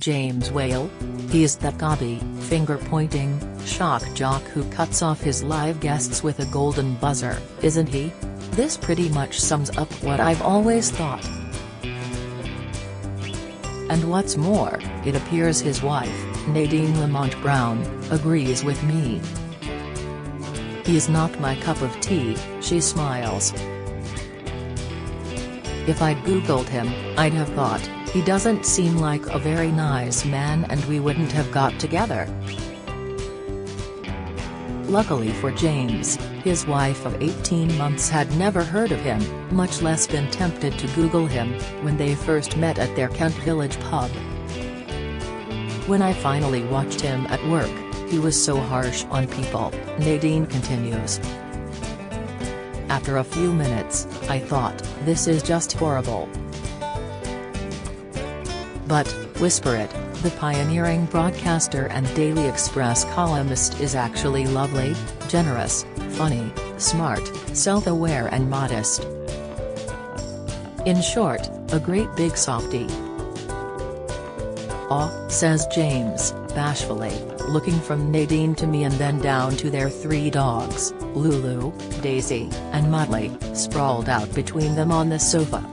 James Whale? He's that gobby, finger-pointing, shock jock who cuts off his live guests with a golden buzzer, isn't he? This pretty much sums up what I've always thought. And what's more, it appears his wife, Nadine Lamont Brown, agrees with me. He's not my cup of tea, she smiles. If I'd googled him, I'd have thought, he doesn't seem like a very nice man and we wouldn't have got together. Luckily for James, his wife of 18 months had never heard of him, much less been tempted to Google him, when they first met at their Kent Village pub. When I finally watched him at work, he was so harsh on people, Nadine continues. After a few minutes, I thought, this is just horrible. But, whisper it, the pioneering broadcaster and Daily Express columnist is actually lovely, generous, funny, smart, self-aware and modest. In short, a great big softie. Aw, says James, bashfully, looking from Nadine to me and then down to their 3 dogs, Lulu, Daisy, and Motley, sprawled out between them on the sofa.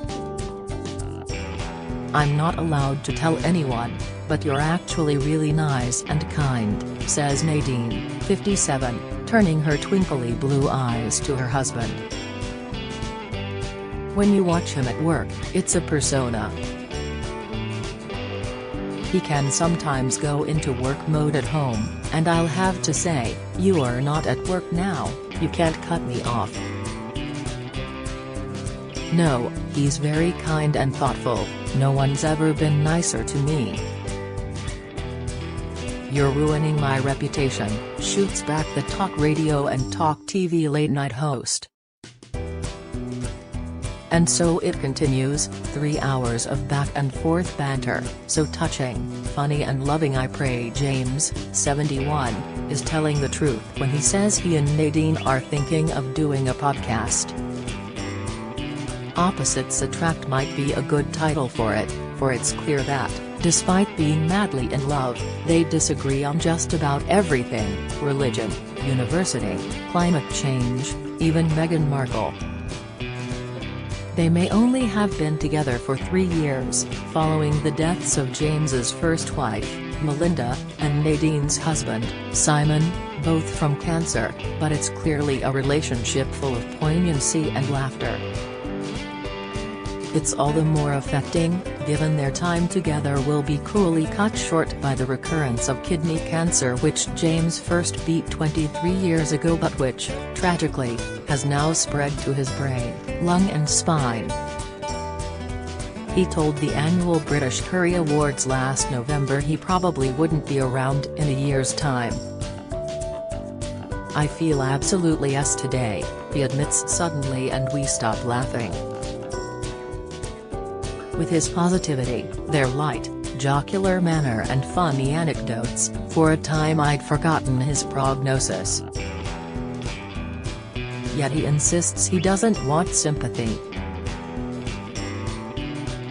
I'm not allowed to tell anyone, but you're actually really nice and kind, says Nadine, 57, turning her twinkly blue eyes to her husband. When you watch him at work, it's a persona. He can sometimes go into work mode at home, and I'll have to say, you are not at work now, you can't cut me off. No, he's very kind and thoughtful, no one's ever been nicer to me. You're ruining my reputation, shoots back the talk radio and talk TV late-night host. And so it continues, 3 hours of back-and-forth banter, so touching, funny and loving. I pray James, 71, is telling the truth when he says he and Nadine are thinking of doing a podcast. Opposites Attract might be a good title for it, for it's clear that, despite being madly in love, they disagree on just about everything: religion, university, climate change, even Meghan Markle. They may only have been together for 3 years, following the deaths of James's first wife, Melinda, and Nadine's husband, Simon, both from cancer, but it's clearly a relationship full of poignancy and laughter. It's all the more affecting, given their time together will be cruelly cut short by the recurrence of kidney cancer, which James first beat 23 years ago but which, tragically, has now spread to his brain, lung and spine. He told the annual British Curry Awards last November he probably wouldn't be around in a year's time. I feel absolutely yes today, he admits suddenly, and we stop laughing. With his positivity, their light, jocular manner and funny anecdotes, for a time I'd forgotten his prognosis. Yet he insists he doesn't want sympathy.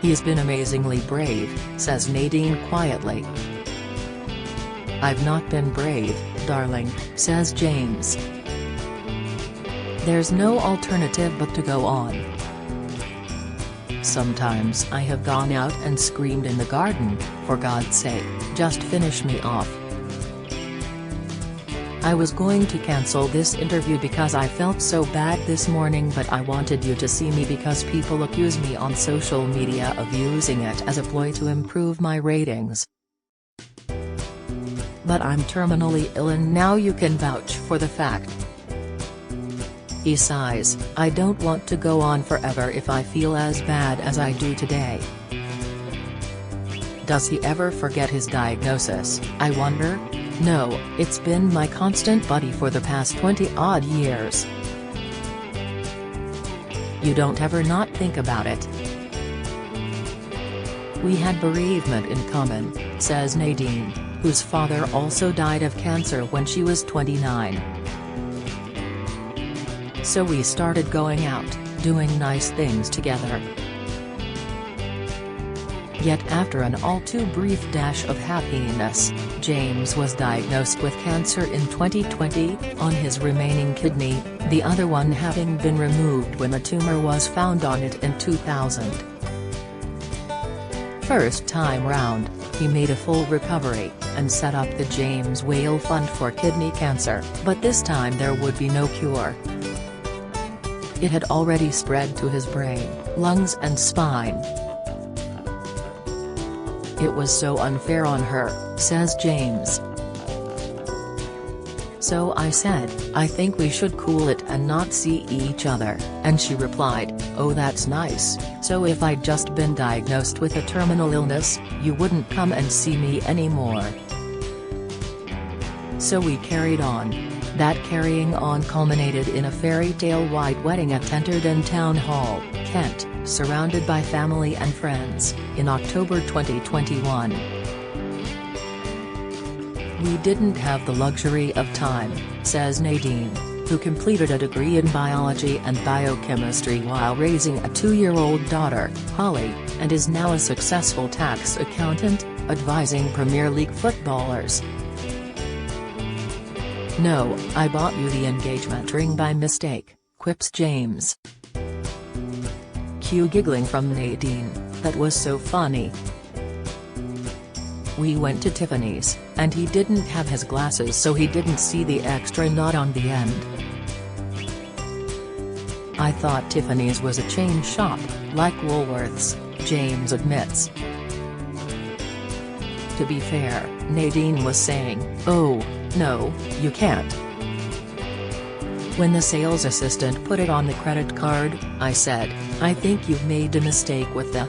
He's been amazingly brave, says Nadine quietly. I've not been brave, darling, says James. There's no alternative but to go on. Sometimes I have gone out and screamed in the garden, for God's sake, just finish me off. I was going to cancel this interview because I felt so bad this morning, but I wanted you to see me because people accuse me on social media of using it as a ploy to improve my ratings. But I'm terminally ill and now you can vouch for the fact. He sighs, I don't want to go on forever if I feel as bad as I do today. Does he ever forget his diagnosis, I wonder? No, it's been my constant buddy for the past 20-odd years. You don't ever not think about it. We had bereavement in common, says Nadine, whose father also died of cancer when she was 29. So we started going out, doing nice things together. Yet after an all-too-brief dash of happiness, James was diagnosed with cancer in 2020, on his remaining kidney, the other one having been removed when a tumor was found on it in 2000. First time round, he made a full recovery, and set up the James Whale Fund for kidney cancer, but this time there would be no cure. It had already spread to his brain, lungs and spine. It was so unfair on her, says James. So I said, I think we should cool it and not see each other, and she replied, oh that's nice, so if I'd just been diagnosed with a terminal illness, you wouldn't come and see me anymore. So we carried on. That carrying on culminated in a fairy tale white wedding at Tenterden Town Hall, Kent, surrounded by family and friends, in October 2021. We didn't have the luxury of time, says Nadine, who completed a degree in biology and biochemistry while raising a 2-year-old daughter, Holly, and is now a successful tax accountant, advising Premier League footballers. No, I bought you the engagement ring by mistake, quips James. Cue giggling from Nadine, that was so funny. We went to Tiffany's, and he didn't have his glasses so he didn't see the extra knot on the end. I thought Tiffany's was a chain shop, like Woolworths, James admits. To be fair, Nadine was saying, oh, no, you can't. When the sales assistant put it on the credit card, I said, I think you've made a mistake with the,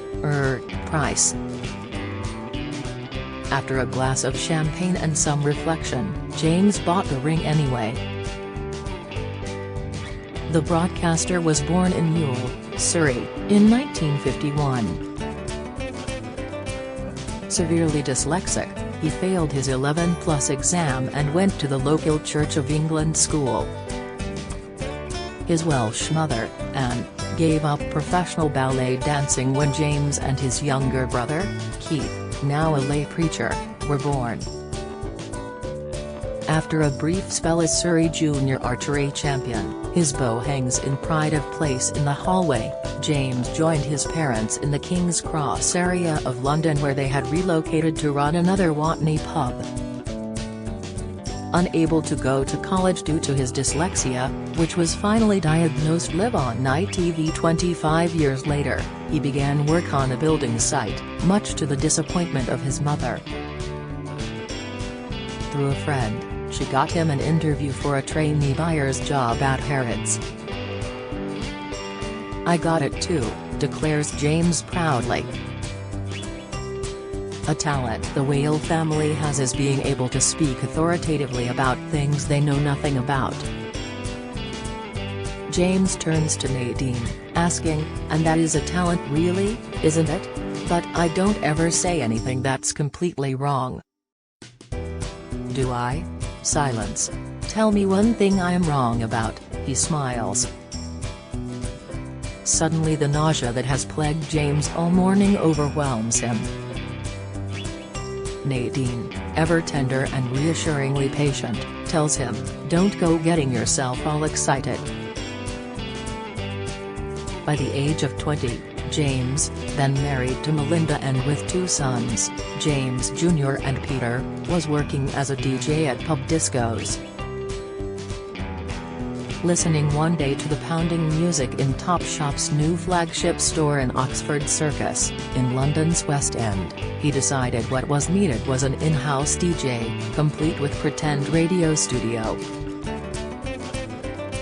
price. After a glass of champagne and some reflection, James bought the ring anyway. The broadcaster was born in Ewell, Surrey, in 1951. Severely dyslexic, he failed his 11+ exam and went to the local Church of England school. His Welsh mother, Anne, gave up professional ballet dancing when James and his younger brother, Keith, now a lay preacher, were born. After a brief spell as Surrey Junior archery champion, his bow hangs in pride of place in the hallway. James joined his parents in the King's Cross area of London where they had relocated to run another Watney pub. Unable to go to college due to his dyslexia, which was finally diagnosed live on night TV 25 years later, he began work on a building site, much to the disappointment of his mother. Through a friend, she got him an interview for a trainee buyer's job at Harrods. I got it too, declares James proudly. A talent the Whale family has is being able to speak authoritatively about things they know nothing about. James turns to Nadine, asking, and that is a talent really, isn't it? But I don't ever say anything that's completely wrong. Do I? Silence. Tell me one thing I am wrong about, he smiles. Suddenly the nausea that has plagued James all morning overwhelms him. Nadine, ever tender and reassuringly patient, tells him, don't go getting yourself all excited. By the age of 20, James, then married to Melinda and with 2 sons, James Jr. and Peter, was working as a DJ at pub discos. Listening one day to the pounding music in Topshop's new flagship store in Oxford Circus, in London's West End, he decided what was needed was an in-house DJ, complete with pretend radio studio.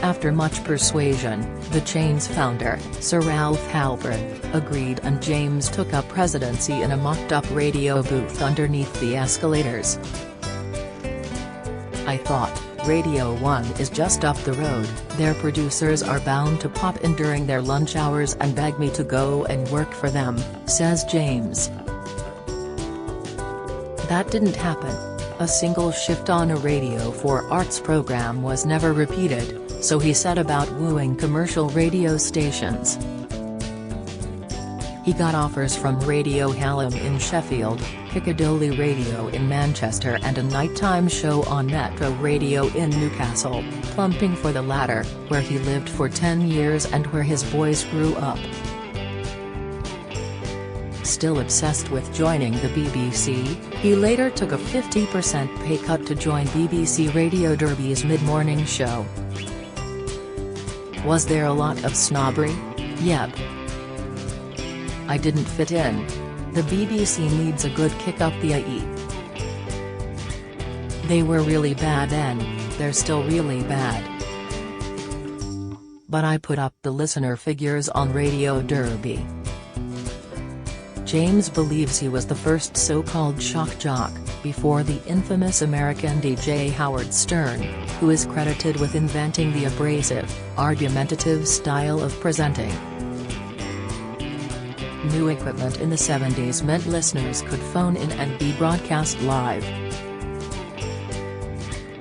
After much persuasion, the chain's founder, Sir Ralph Halpern, agreed and James took up presidency in a mocked-up radio booth underneath the escalators. I thought, Radio 1 is just up the road, their producers are bound to pop in during their lunch hours and beg me to go and work for them, says James. That didn't happen. A single shift on a Radio 4 arts program was never repeated, so he set about wooing commercial radio stations. He got offers from Radio Hallam in Sheffield, Piccadilly Radio in Manchester and a nighttime show on Metro Radio in Newcastle, plumping for the latter, where he lived for 10 years and where his boys grew up. Still obsessed with joining the BBC, he later took a 50% pay cut to join BBC Radio Derby's mid-morning show. Was there a lot of snobbery? Yep. I didn't fit in. The BBC needs a good kick up the IE. They were really bad then, they're still really bad. But I put up the listener figures on Radio Derby. James believes he was the first so-called shock jock, before the infamous American DJ Howard Stern, who is credited with inventing the abrasive, argumentative style of presenting. New equipment in the 70s meant listeners could phone in and be broadcast live.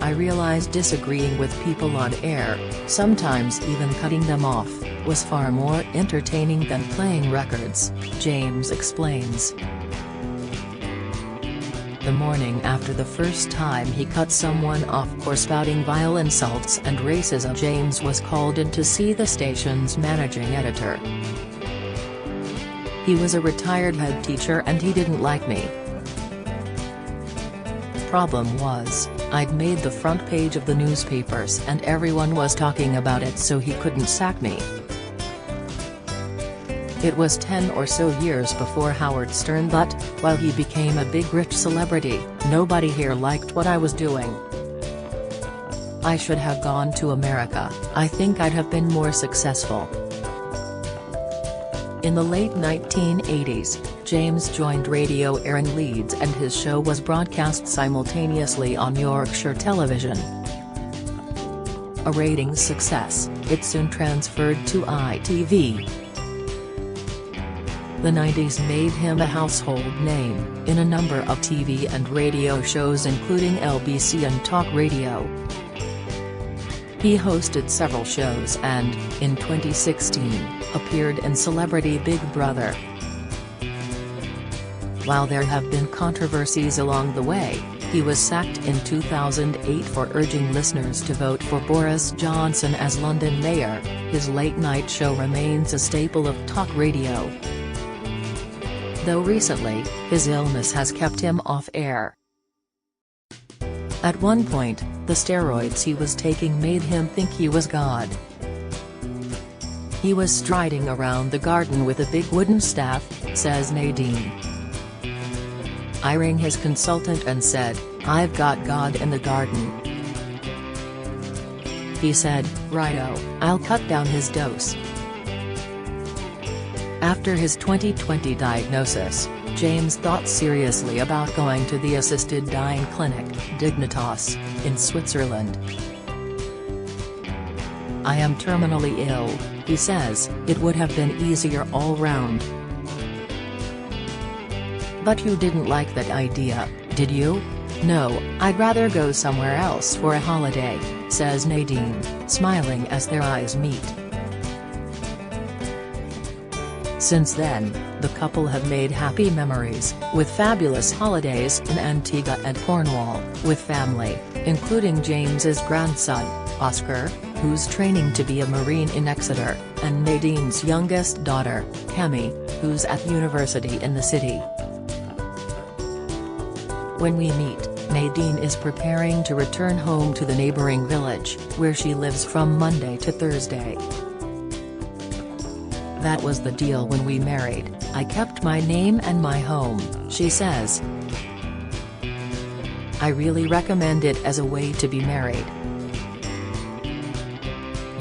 I realized disagreeing with people on air, sometimes even cutting them off, was far more entertaining than playing records, James explains. The morning after the first time he cut someone off for spouting vile insults and racism, James was called in to see the station's managing editor. He was a retired head teacher and he didn't like me. Problem was, I'd made the front page of the newspapers and everyone was talking about it, so he couldn't sack me. It was 10 or so years before Howard Stern, but, while he became a big rich celebrity, nobody here liked what I was doing. I should have gone to America. I think I'd have been more successful. In the late 1980s, James joined Radio Air in Leeds and his show was broadcast simultaneously on Yorkshire television. A ratings success, it soon transferred to ITV. The 90s made him a household name, in a number of TV and radio shows including LBC and Talk Radio. He hosted several shows and, in 2016, appeared in Celebrity Big Brother. While there have been controversies along the way, he was sacked in 2008 for urging listeners to vote for Boris Johnson as London mayor. His late-night show remains a staple of talk radio. Though recently, his illness has kept him off air. At one point, the steroids he was taking made him think he was God. He was striding around the garden with a big wooden staff, says Nadine. I rang his consultant and said, "I've got God in the garden." He said, "Righto, I'll cut down his dose." After his 2020 diagnosis, James thought seriously about going to the assisted dying clinic, Dignitas, in Switzerland. "I am terminally ill," he says, "it would have been easier all round." "But you didn't like that idea, did you?" "No, I'd rather go somewhere else for a holiday," says Nadine, smiling as their eyes meet. Since then, the couple have made happy memories, with fabulous holidays in Antigua and Cornwall, with family, including James's grandson, Oscar, who's training to be a Marine in Exeter, and Nadine's youngest daughter, Kemi, who's at university in the city. When we meet, Nadine is preparing to return home to the neighboring village, where she lives from Monday to Thursday. "That was the deal when we married, I kept my name and my home," she says. "I really recommend it as a way to be married.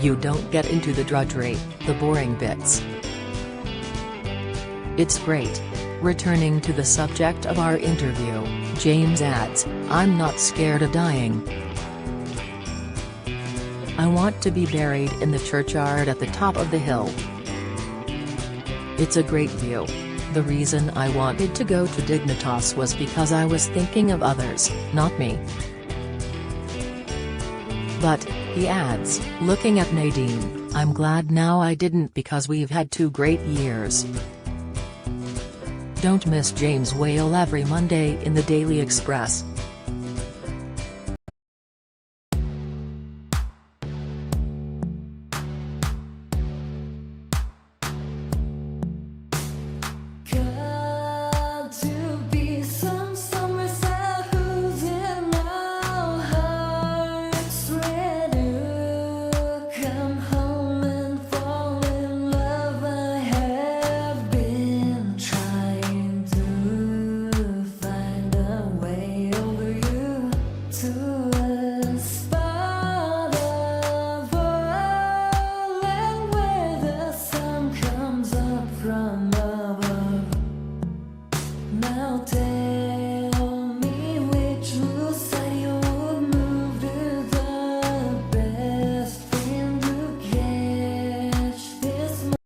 You don't get into the drudgery, the boring bits. It's great." Returning to the subject of our interview, James adds, "I'm not scared of dying. I want to be buried in the churchyard at the top of the hill. It's a great view. The reason I wanted to go to Dignitas was because I was thinking of others, not me." But, he adds, looking at Nadine, "I'm glad now I didn't because we've had 2 great years." Don't miss James Whale every Monday in the Daily Express.